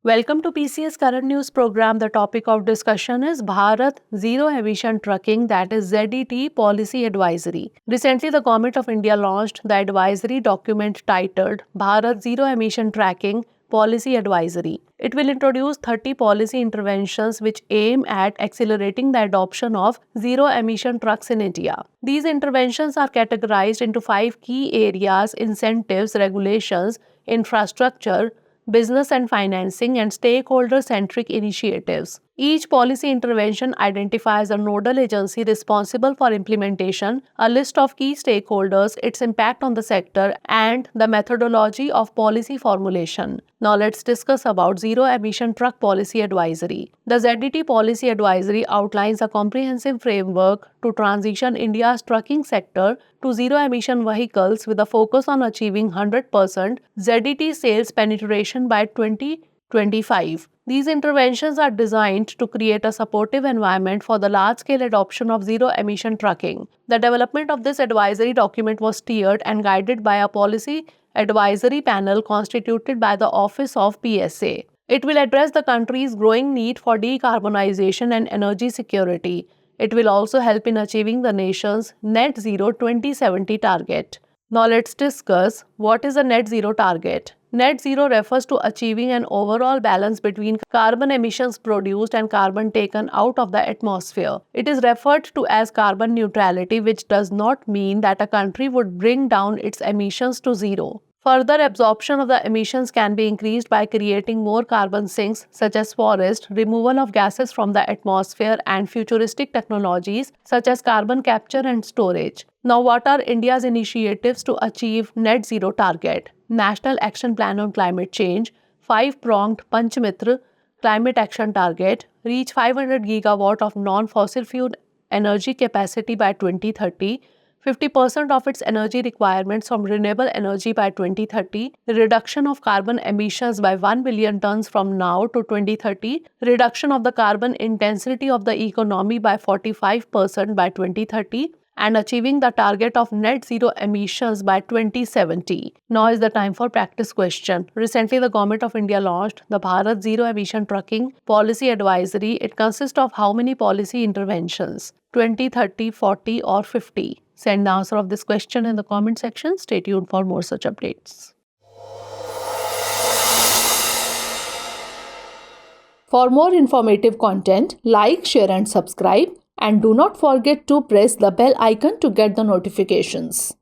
Welcome to PCS Current News Program. The topic of discussion is Bharat Zero Emission Trucking, that is ZET Policy Advisory. Recently, the Government of India launched the advisory document titled Bharat Zero Emission Tracking Policy Advisory. It will introduce 30 policy interventions which aim at accelerating the adoption of zero emission trucks in India. These interventions are categorized into 5 key areas: incentives, regulations, infrastructure, business and financing, and stakeholder-centric initiatives. Each policy intervention identifies a nodal agency responsible for implementation, a list of key stakeholders, its impact on the sector, and the methodology of policy formulation. Now let's discuss about Zero Emission Truck Policy Advisory. The ZET Policy Advisory outlines a comprehensive framework to transition India's trucking sector to zero-emission vehicles with a focus on achieving 100% ZET sales penetration by 2025. These interventions are designed to create a supportive environment for the large-scale adoption of zero-emission trucking. The development of this advisory document was steered and guided by a policy advisory panel constituted by the Office of PSA. It will address the country's growing need for decarbonization and energy security. It will also help in achieving the nation's Net Zero 2070 target. Now let's discuss what is a net zero target. Net zero refers to achieving an overall balance between carbon emissions produced and carbon taken out of the atmosphere. It is referred to as carbon neutrality, which does not mean that a country would bring down its emissions to zero. Further, absorption of the emissions can be increased by creating more carbon sinks such as forest, removal of gases from the atmosphere, and futuristic technologies such as carbon capture and storage. Now, what are India's initiatives to achieve net zero target? National Action Plan on Climate Change, 5-pronged Panchmitra Climate Action Target, reach 500 gigawatt of non-fossil fuel energy capacity by 2030, 50% of its energy requirements from renewable energy by 2030, reduction of carbon emissions by 1 billion tons from now to 2030, reduction of the carbon intensity of the economy by 45% by 2030, and achieving the target of net zero emissions by 2070. Now is the time for practice question. Recently, the Government of India launched the Bharat Zero Emission Trucking Policy Advisory. It consists of how many policy interventions? 20, 30, 40 or 50? Send the answer of this question in the comment section. Stay tuned for more such updates. For more informative content, like, share and subscribe. And do not forget to press the bell icon to get the notifications.